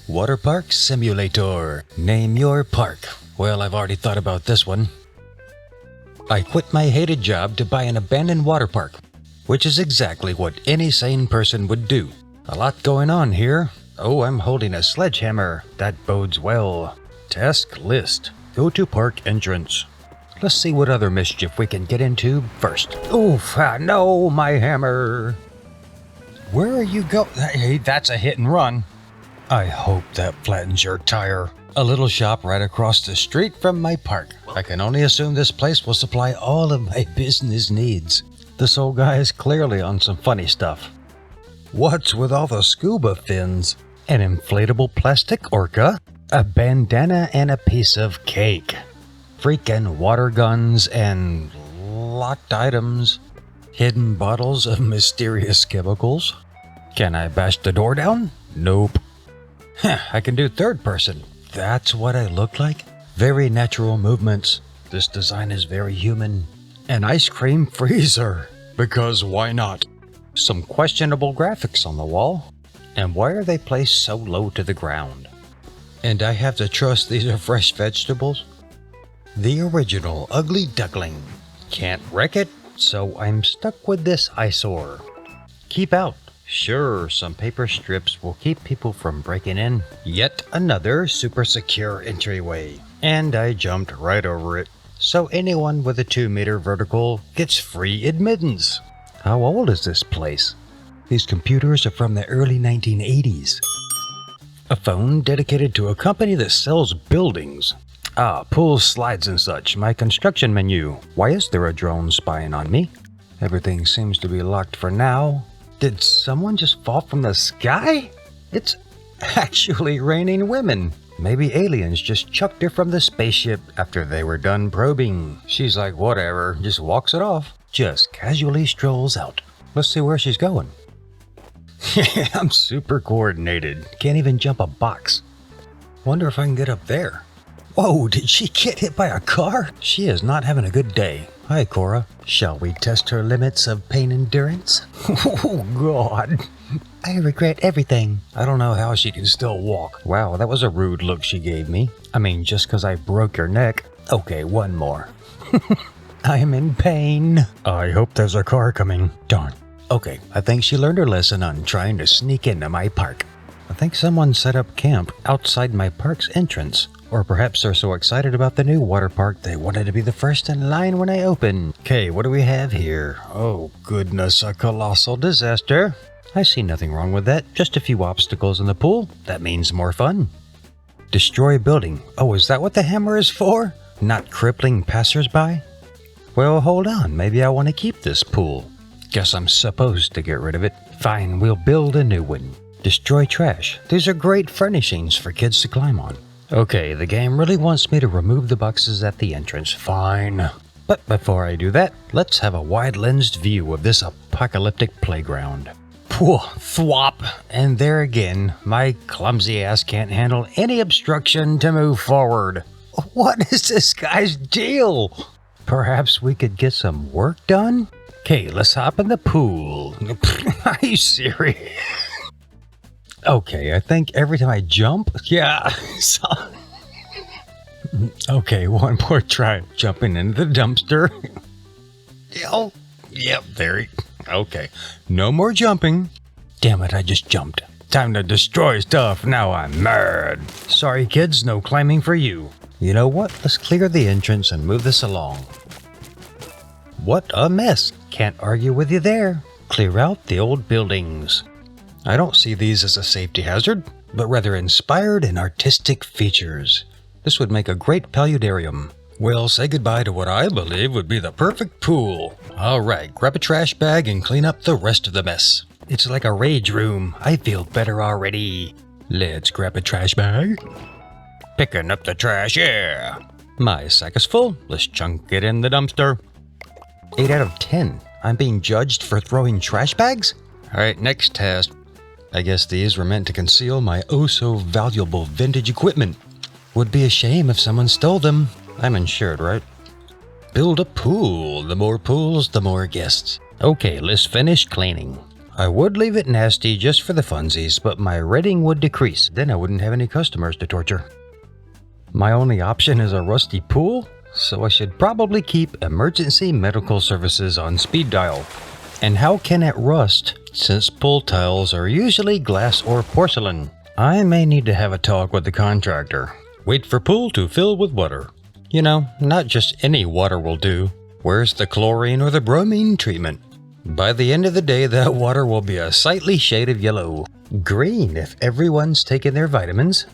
Water Park Simulator. Name your park. Well, I've already thought about this one. I quit my hated job to buy an abandoned water park, which is exactly what any sane person would do. A lot going on here. Oh, I'm holding a sledgehammer. That bodes well. Task list. Go to park entrance. Let's see what other mischief we can get into first. Oof, no, my hammer. Where are you going? Hey, that's a hit and run. I hope that flattens your tire. A little shop right across the street from my park. I can only assume this place will supply all of my business needs. This old guy is clearly on some funny stuff. What's with all the scuba fins? An inflatable plastic orca, a bandana, and a piece of cake. Freaking water guns and locked items. Hidden bottles of mysterious chemicals. Can I bash the door down? Nope. I can do third person. That's what I look like? Very natural movements. This design is very human. An ice cream freezer. Because why not? Some questionable graphics on the wall. And why are they placed so low to the ground? And I have to trust these are fresh vegetables? The original Ugly Duckling. Can't wreck it, so I'm stuck with this eyesore. Keep out. Sure, some paper strips will keep people from breaking in. Yet another super secure entryway. And I jumped right over it. So anyone with a 2-meter vertical gets free admittance. How old is this place? These computers are from the early 1980s. A phone dedicated to a company that sells buildings. Pools, slides and such. My construction menu. Why is there a drone spying on me? Everything seems to be locked for now. Did someone just fall from the sky? It's actually raining women. Maybe aliens just chucked her from the spaceship after they were done probing. She's like, whatever, just walks it off. Just casually strolls out. Let's see where she's going. I'm super coordinated. Can't even jump a box. Wonder if I can get up there. Whoa, did she get hit by a car? She is not having a good day. Hi, Cora. Shall we test her limits of pain endurance? Oh, God. I regret everything. I don't know how she can still walk. Wow, that was a rude look she gave me. I mean, just because I broke your neck. Okay, one more. I'm in pain. I hope there's a car coming. Darn. Okay, I think she learned her lesson on trying to sneak into my park. I think someone set up camp outside my park's entrance. Or perhaps they're so excited about the new water park they wanted to be the first in line when I open. Okay, what do we have here? Oh goodness, a colossal disaster. I see nothing wrong with that. Just a few obstacles in the pool. That means more fun. Destroy building. Oh, is that what the hammer is for? Not crippling passersby? Well, hold on. Maybe I want to keep this pool. Guess I'm supposed to get rid of it. Fine, we'll build a new one. Destroy trash. These are great furnishings for kids to climb on. Okay, the game really wants me to remove the boxes at the entrance. Fine. But before I do that, let's have a wide-lensed view of this apocalyptic playground. Phew, thwop. And there again, my clumsy ass can't handle any obstruction to move forward. What is this guy's deal? Perhaps we could get some work done? Okay, let's hop in the pool. Are you serious? Okay, I think every time I jump, yeah. Okay, one more try jumping into the dumpster. Oh, yep, there. Okay, no more jumping. Damn it, I just jumped. Time to destroy stuff. Now I'm mad. Sorry, kids, no climbing for you. You know what? Let's clear the entrance and move this along. What a mess. Can't argue with you there. Clear out the old buildings. I don't see these as a safety hazard, but rather inspired and artistic features. This would make a great paludarium. Well, say goodbye to what I believe would be the perfect pool. All right, grab a trash bag and clean up the rest of the mess. It's like a rage room. I feel better already. Let's grab a trash bag. Picking up the trash, yeah. My sack is full. Let's chunk it in the dumpster. 8 out of 10. I'm being judged for throwing trash bags? All right, next test. I guess these were meant to conceal my oh-so-valuable vintage equipment. Would be a shame if someone stole them. I'm insured, right? Build a pool. The more pools, the more guests. Okay, let's finish cleaning. I would leave it nasty just for the funsies, but my rating would decrease. Then I wouldn't have any customers to torture. My only option is a rusty pool, so I should probably keep emergency medical services on speed dial. And how can it rust, since pool tiles are usually glass or porcelain? I may need to have a talk with the contractor. Wait for pool to fill with water. You know, not just any water will do. Where's the chlorine or the bromine treatment? By the end of the day, that water will be a sightly shade of yellow. Green if everyone's taken their vitamins.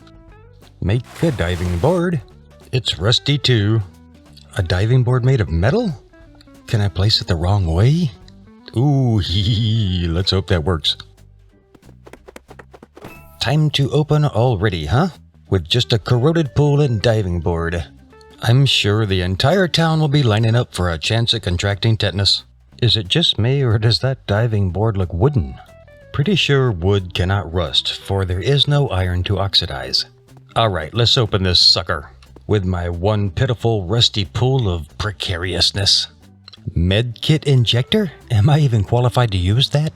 Make a diving board. It's rusty too. A diving board made of metal? Can I place it the wrong way? Ooh, let's hope that works. Time to open already, huh? With just a corroded pool and diving board. I'm sure the entire town will be lining up for a chance at contracting tetanus. Is it just me, or does that diving board look wooden? Pretty sure wood cannot rust, for there is no iron to oxidize. Alright, let's open this sucker. With my one pitiful rusty pool of precariousness. Medkit injector? Am I even qualified to use that?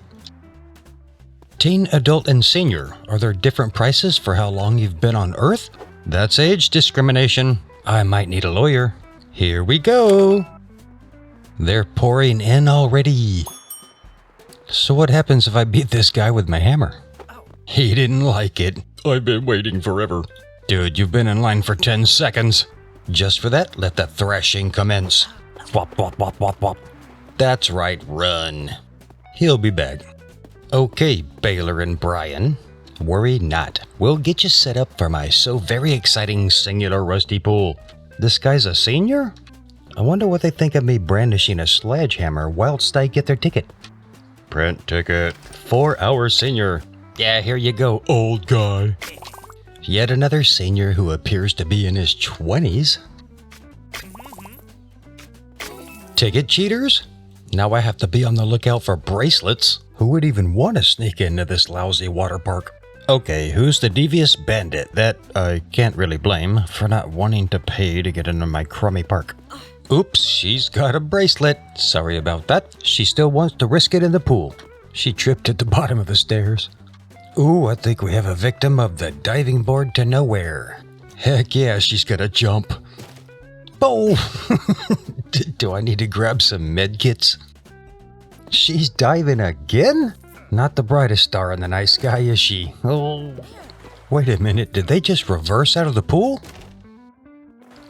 Teen, adult, and senior. Are there different prices for how long you've been on Earth? That's age discrimination. I might need a lawyer. Here we go. They're pouring in already. So what happens if I beat this guy with my hammer? He didn't like it. I've been waiting forever. Dude, you've been in line for 10 seconds. Just for that, let the thrashing commence. Wop, wop, wop, wop, wop. That's right, run. He'll be back. Okay, Baylor and Brian. Worry not. We'll get you set up for my so very exciting singular rusty pool. This guy's a senior? I wonder what they think of me brandishing a sledgehammer whilst I get their ticket. Print ticket. 4 hours senior. Yeah, here you go, old guy. Yet another senior who appears to be in his 20s. Ticket cheaters? Now I have to be on the lookout for bracelets. Who would even want to sneak into this lousy water park? Okay, who's the devious bandit that I can't really blame for not wanting to pay to get into my crummy park? Oops, she's got a bracelet. Sorry about that. She still wants to risk it in the pool. She tripped at the bottom of the stairs. Ooh, I think we have a victim of the diving board to nowhere. Heck yeah, she's gonna jump. Oh! Do I need to grab some medkits? She's diving again? Not the brightest star in the night sky, is she? Oh. Wait a minute, did they just reverse out of the pool?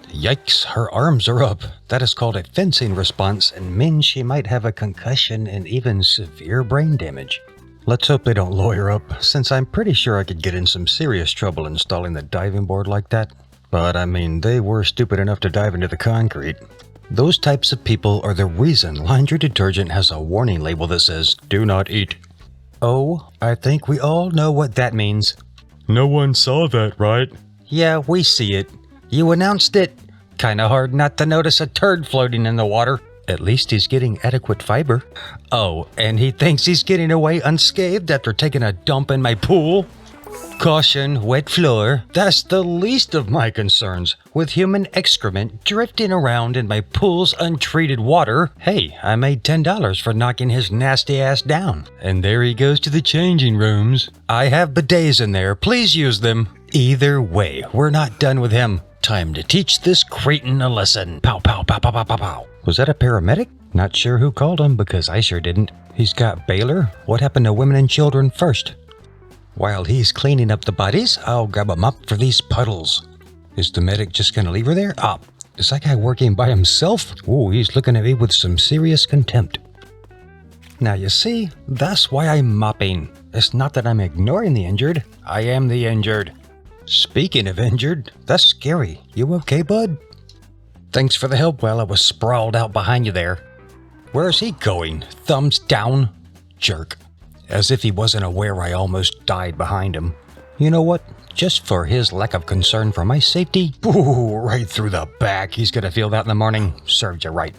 Yikes, her arms are up. That is called a fencing response and means she might have a concussion and even severe brain damage. Let's hope they don't lawyer up, since I'm pretty sure I could get in some serious trouble installing the diving board like that. But I mean, they were stupid enough to dive into the concrete. Those types of people are the reason laundry detergent has a warning label that says, "Do not eat." Oh, I think we all know what that means. No one saw that, right? Yeah, we see it. You announced it. Kinda hard not to notice a turd floating in the water. At least he's getting adequate fiber. Oh, and he thinks he's getting away unscathed after taking a dump in my pool? Caution, wet floor. That's the least of my concerns. With human excrement drifting around in my pool's untreated water, hey, I made $10 for knocking his nasty ass down. And there he goes to the changing rooms. I have bidets in there. Please use them. Either way, we're not done with him. Time to teach this cretin a lesson. Pow, pow, pow, pow, pow, pow, pow. Was that a paramedic? Not sure who called him because I sure didn't. He's got Baylor. What happened to women and children first? While he's cleaning up the bodies, I'll grab a mop for these puddles. Is the medic just gonna leave her there? Ah, is that guy working by himself? Ooh, he's looking at me with some serious contempt. Now you see, that's why I'm mopping. It's not that I'm ignoring the injured. I am the injured. Speaking of injured, that's scary. You okay, bud? Thanks for the help while I was sprawled out behind you there. Where's he going? Thumbs down? Jerk. As if he wasn't aware I almost died behind him. You know what? Just for his lack of concern for my safety, ooh, right through the back. He's gonna feel that in the morning. Served you right.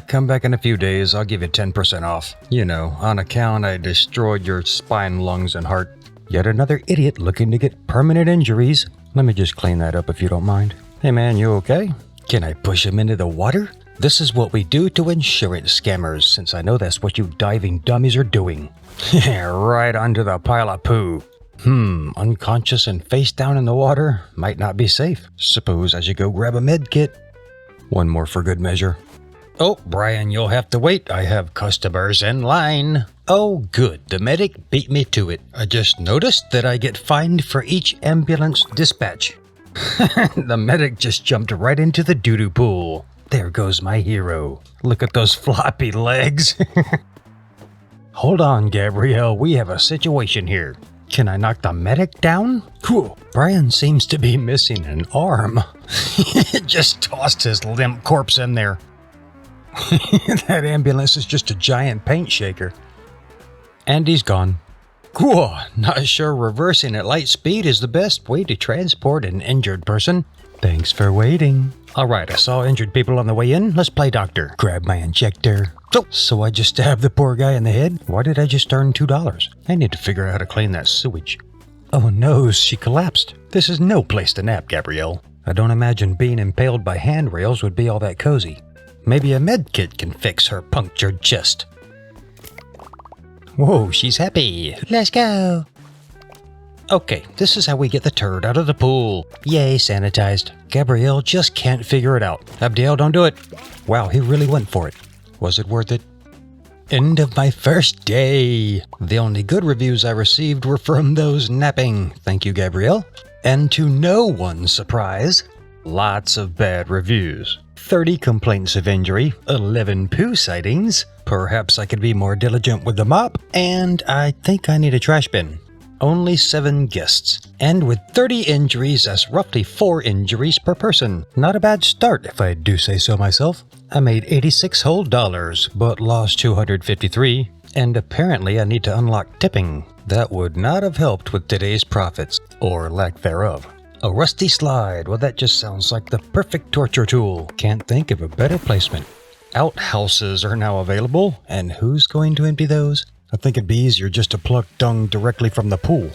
Come back in a few days. I'll give you 10% off. You know, on account I destroyed your spine, lungs, and heart. Yet another idiot looking to get permanent injuries. Let me just clean that up if you don't mind. Hey man, you okay? Can I push him into the water? This is what we do to insurance scammers, since I know that's what you diving dummies are doing. Yeah, right onto the pile of poo. Unconscious and face down in the water might not be safe. Suppose I should go grab a med kit. One more for good measure. Oh, Brian, you'll have to wait. I have customers in line. Oh, good. The medic beat me to it. I just noticed that I get fined for each ambulance dispatch. The medic just jumped right into the doo-doo pool. There goes my hero. Look at those floppy legs. Hold on, Gabrielle. We have a situation here. Can I knock the medic down? Cool. Brian seems to be missing an arm. Just tossed his limp corpse in there. That ambulance is just a giant paint shaker. And he's gone. Cool. Not sure reversing at light speed is the best way to transport an injured person. Thanks for waiting. Alright, I saw injured people on the way in. Let's play doctor. Grab my injector. So I just stabbed the poor guy in the head? Why did I just earn $2? I need to figure out how to clean that sewage. Oh no, she collapsed. This is no place to nap, Gabrielle. I don't imagine being impaled by handrails would be all that cozy. Maybe a med kit can fix her punctured chest. Whoa, she's happy. Let's go. Okay, this is how we get the turd out of the pool. Yay, sanitized. Gabrielle just can't figure it out. Abdiel, don't do it. Wow, he really went for it. Was it worth it? End of my first day. The only good reviews I received were from those napping. Thank you, Gabrielle. And to no one's surprise, lots of bad reviews. 30 complaints of injury, 11 poo sightings. Perhaps I could be more diligent with the mop. And I think I need a trash bin. Only 7 guests. And with 30 injuries, that's roughly 4 injuries per person. Not a bad start, if I do say so myself. I made $86 whole, but lost 253. And apparently I need to unlock tipping. That would not have helped with today's profits, or lack thereof. A rusty slide, well that just sounds like the perfect torture tool. Can't think of a better placement. Outhouses are now available, and who's going to empty those? I think it'd be easier just to pluck dung directly from the pool.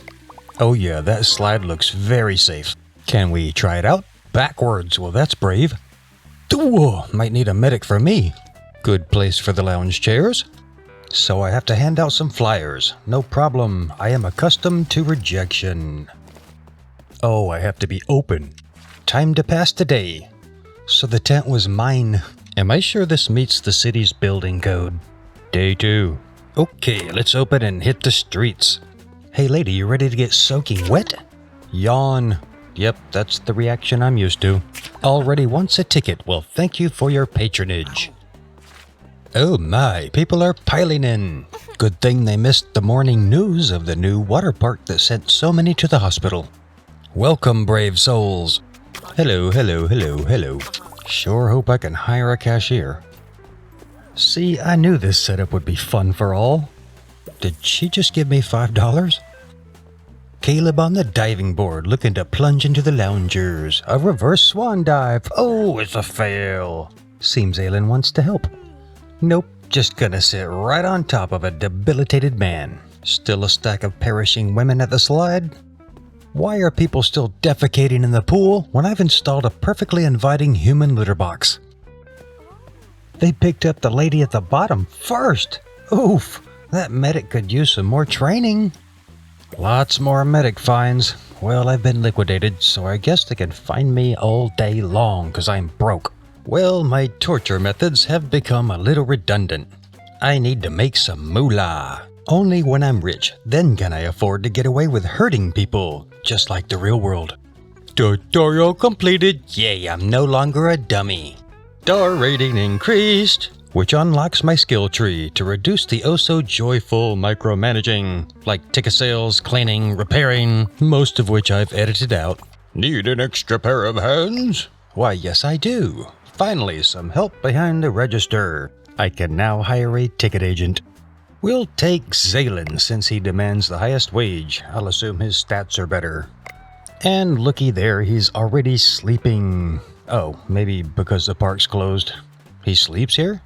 Oh yeah, that slide looks very safe. Can we try it out? Backwards, well that's brave. Ooh, might need a medic for me. Good place for the lounge chairs. So I have to hand out some flyers. No problem, I am accustomed to rejection. Oh, I have to be open. Time to pass the day. So the tent was mine. Am I sure this meets the city's building code? Day 2. Okay, let's open and hit the streets. Hey lady, you ready to get soaking wet? Yawn. Yep, that's the reaction I'm used to. Already wants a ticket. Well, thank you for your patronage. Oh my, people are piling in. Good thing they missed the morning news of the new water park that sent so many to the hospital. Welcome, brave souls. Hello, hello, hello, hello. Sure hope I can hire a cashier. See, I knew this setup would be fun for all. Did she just give me $5? Caleb on the diving board looking to plunge into the loungers. A reverse swan dive. Oh, it's a fail. Seems Aylin wants to help. Nope, just gonna sit right on top of a debilitated man. Still a stack of perishing women at the slide? Why are people still defecating in the pool when I've installed a perfectly inviting human litter box? They picked up the lady at the bottom first. Oof, that medic could use some more training. Lots more medic finds. Well, I've been liquidated, so I guess they can find me all day long because I'm broke. Well, my torture methods have become a little redundant. I need to make some moolah. Only when I'm rich, then can I afford to get away with hurting people, just like the real world. Tutorial completed. Yay, I'm no longer a dummy. Star rating increased, which unlocks my skill tree to reduce the oh-so-joyful micromanaging, like ticket sales, cleaning, repairing, most of which I've edited out. Need an extra pair of hands? Why, yes I do. Finally, some help behind the register. I can now hire a ticket agent. We'll take Zaylen since he demands the highest wage. I'll assume his stats are better. And looky there, he's already sleeping. Oh, maybe because the park's closed. He sleeps here?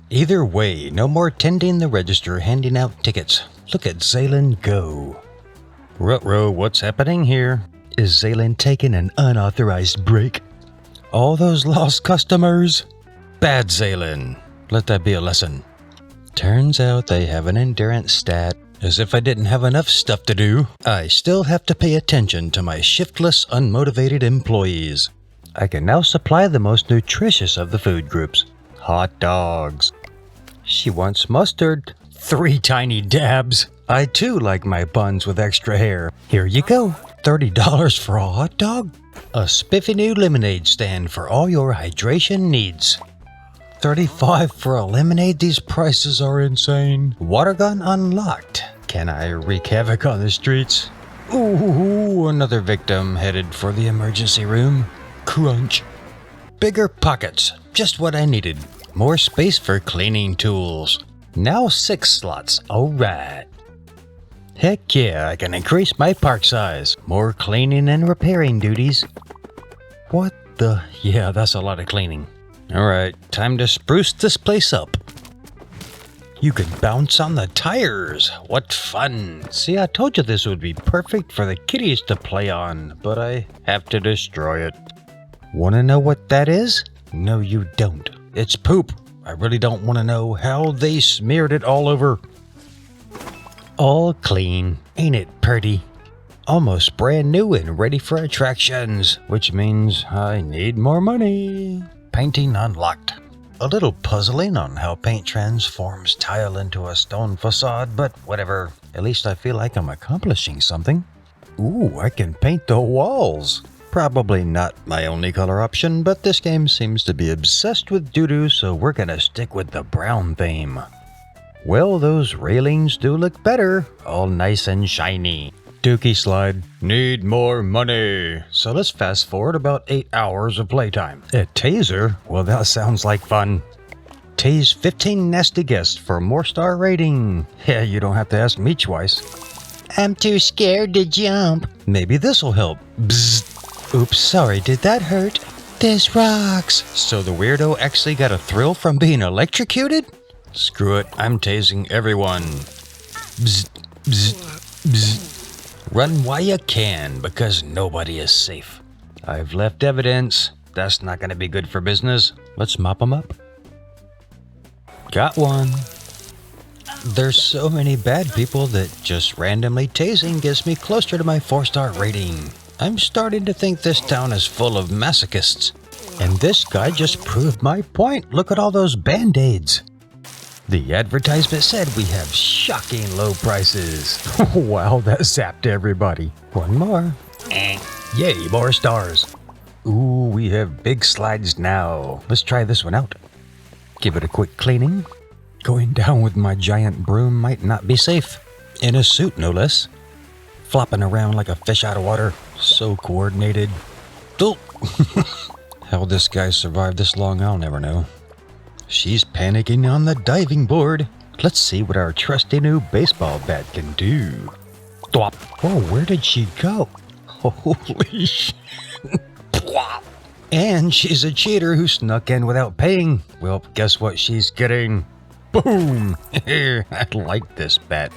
Either way, no more tending the register handing out tickets. Look at Zaylen go. Ruh-roh, what's happening here? Is Zaylen taking an unauthorized break? All those lost customers? Bad sailing. Let that be a lesson. Turns out they have an endurance stat. As if I didn't have enough stuff to do, I still have to pay attention to my shiftless, unmotivated employees. I can now supply the most nutritious of the food groups. Hot dogs. She wants mustard. 3 tiny dabs. I too like my buns with extra hair. Here you go. $30 for a hot dog? A spiffy new lemonade stand for all your hydration needs. $35 for a lemonade? These prices are insane. Water gun unlocked. Can I wreak havoc on the streets? Ooh, another victim headed for the emergency room. Crunch. Bigger pockets. Just what I needed. More space for cleaning tools. Now 6 slots. Alright. Heck yeah, I can increase my park size. More cleaning and repairing duties. What the? Yeah, that's a lot of cleaning. Alright, time to spruce this place up. You can bounce on the tires. What fun. See, I told you this would be perfect for the kiddies to play on, but I have to destroy it. Wanna know what that is? No, you don't. It's poop. I really don't want to know how they smeared it all over. All clean, ain't it pretty? Almost brand new and ready for attractions, which means I need more money. Painting unlocked. A little puzzling on how paint transforms tile into a stone facade, but whatever. At least I feel like I'm accomplishing something. Ooh, I can paint the walls. Probably not my only color option, but this game seems to be obsessed with doo-doo, so we're gonna stick with the brown theme. Well, those railings do look better, all nice and shiny. Dookie slide. Need more money. So let's fast forward about 8 hours of playtime. A taser? Well, that sounds like fun. Tase 15 nasty guests for more star rating. Yeah, you don't have to ask me twice. I'm too scared to jump. Maybe this'll help. Bzzz. Oops, sorry, did that hurt? This rocks. So the weirdo actually got a thrill from being electrocuted? Screw it, I'm tasing everyone. Bzz, bzz, bzz. Run while you can, because nobody is safe. I've left evidence. That's not gonna be good for business. Let's mop them up. Got one. There's so many bad people that just randomly tasing gets me closer to my 4-star rating. I'm starting to think this town is full of masochists. And this guy just proved my point. Look at all those band-aids. The advertisement said we have shocking low prices. Wow, that zapped everybody. One more. Yay, more stars. Ooh, we have big slides now. Let's try this one out. Give it a quick cleaning. Going down with my giant broom might not be safe. In a suit, no less. Flopping around like a fish out of water. So coordinated. How this guy survived this long, I'll never know. She's panicking on the diving board. Let's see what our trusty new baseball bat can do. Thwop. Whoa, where did she go? Holy shit. And she's a cheater who snuck in without paying. Well, guess what she's getting? Boom! I like this bat.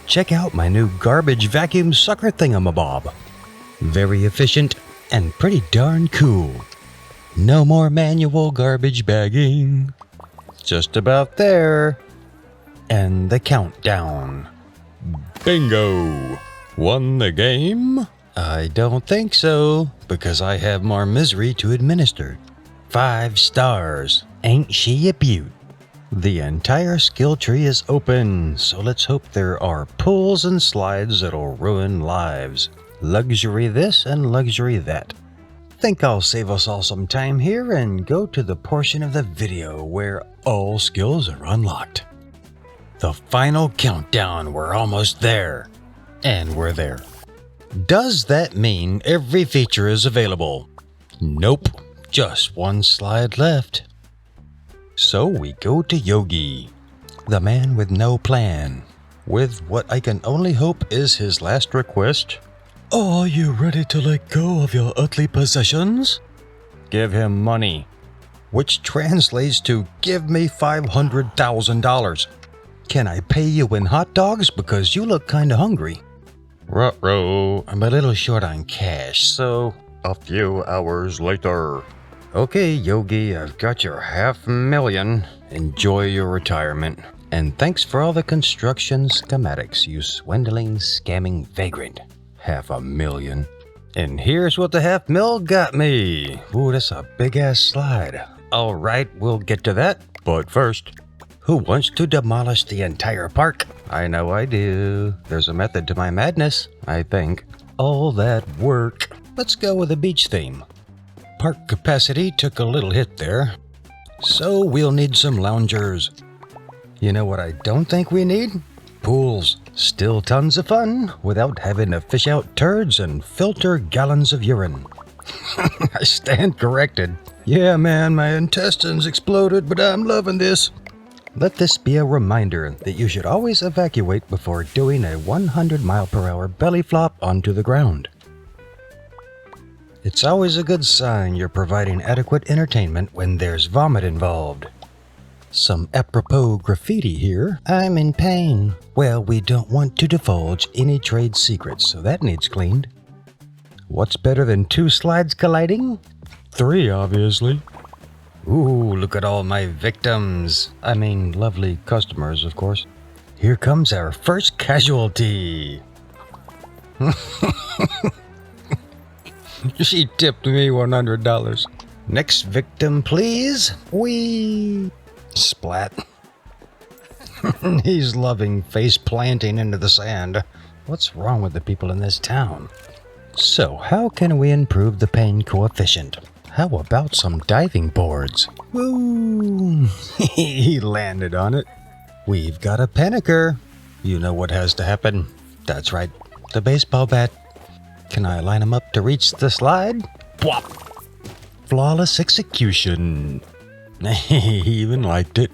Check out my new garbage vacuum sucker thingamabob. Very efficient and pretty darn cool. No more manual garbage bagging. Just about there. And the countdown. Bingo! Won the game? I don't think so, because I have more misery to administer. 5 stars. Ain't she a beaut? The entire skill tree is open, so let's hope there are pulls and slides that'll ruin lives. Luxury this and luxury that. Think I'll save us all some time here and go to the portion of the video where all skills are unlocked. The final countdown, we're almost there. And we're there. Does that mean every feature is available? Nope, just one slide left. So we go to Yogi, the man with no plan, with what I can only hope is his last request. Are you ready to let go of your earthly possessions? Give him money, which translates to give me $500,000. Can I pay you in hot dogs because you look kinda hungry? Ruh-roh, I'm a little short on cash, so a few hours later. Okay, Yogi, I've got your $500,000. Enjoy your retirement. And thanks for all the construction schematics, you swindling, scamming vagrant. $500,000. And here's what the $500,000 got me. Ooh, that's a big-ass slide. All right, we'll get to that. But first, who wants to demolish the entire park? I know I do. There's a method to my madness, I think. All that work. Let's go with a beach theme. Park capacity took a little hit there. So we'll need some loungers. You know what I don't think we need? Pools. Still tons of fun without having to fish out turds and filter gallons of urine. I stand corrected. Yeah, man, my intestines exploded, but I'm loving this. Let this be a reminder that you should always evacuate before doing a 100-mile-per-hour belly flop onto the ground. It's always a good sign you're providing adequate entertainment when there's vomit involved. Some apropos graffiti here. I'm in pain. Well, we don't want to divulge any trade secrets, so that needs cleaned. What's better than 2 slides colliding? 3, obviously. Ooh, look at all my victims. I mean, lovely customers, of course. Here comes our first casualty. She tipped me $100. Next victim, please. Whee! Splat. He's loving face planting into the sand. What's wrong with the people in this town? So, how can we improve the pain coefficient? How about some diving boards? Woo! He landed on it. We've got a panicker. You know what has to happen. That's right, the baseball bat. Can I line him up to reach the slide? Plop! Flawless execution. He even liked it.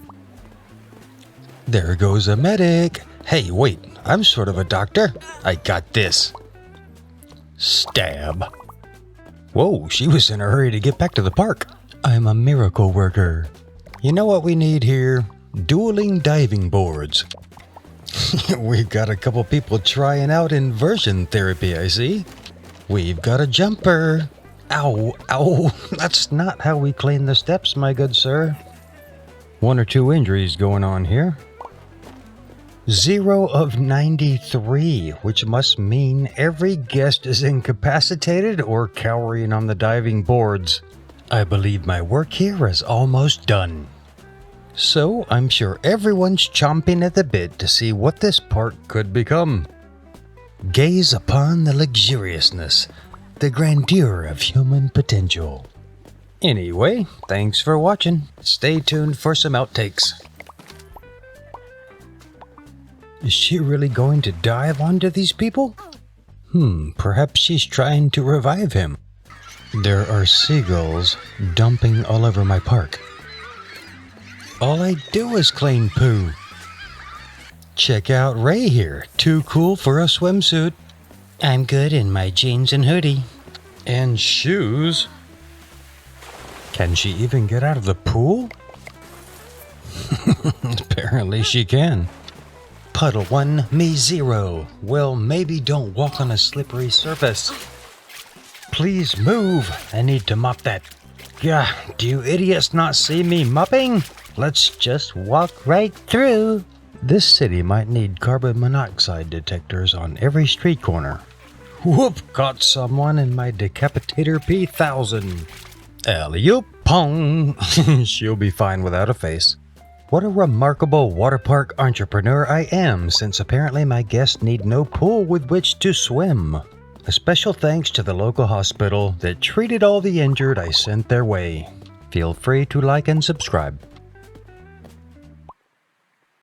There goes a medic. Hey, wait, I'm sort of a doctor. I got this. Stab. Whoa, she was in a hurry to get back to the park. I'm a miracle worker. You know what we need here? Dueling diving boards. We've got a couple people trying out inversion therapy, I see. We've got a jumper. Ow, ow. That's not how we clean the steps, my good sir. 1 or 2 injuries going on here. 0 of 93, which must mean every guest is incapacitated or cowering on the diving boards. I believe my work here is almost done. So I'm sure everyone's chomping at the bit to see what this park could become. Gaze upon the luxuriousness, the grandeur of human potential. Anyway, thanks for watching. Stay tuned for some outtakes. Is she really going to dive onto these people? Perhaps she's trying to revive him. There are seagulls dumping all over my park. All I do is clean poo. Check out Ray here, too cool for a swimsuit. I'm good in my jeans and hoodie. And shoes. Can she even get out of the pool? Apparently she can. Puddle 1, me 0. Well, maybe don't walk on a slippery surface. Please move. I need to mop that. Gah, do you idiots not see me mopping? Let's just walk right through. This city might need carbon monoxide detectors on every street corner. Whoop! Caught someone in my Decapitator P1000. Alley-oop, pong! She'll be fine without a face. What a remarkable water park entrepreneur I am, since apparently my guests need no pool with which to swim. A special thanks to the local hospital that treated all the injured I sent their way. Feel free to like and subscribe.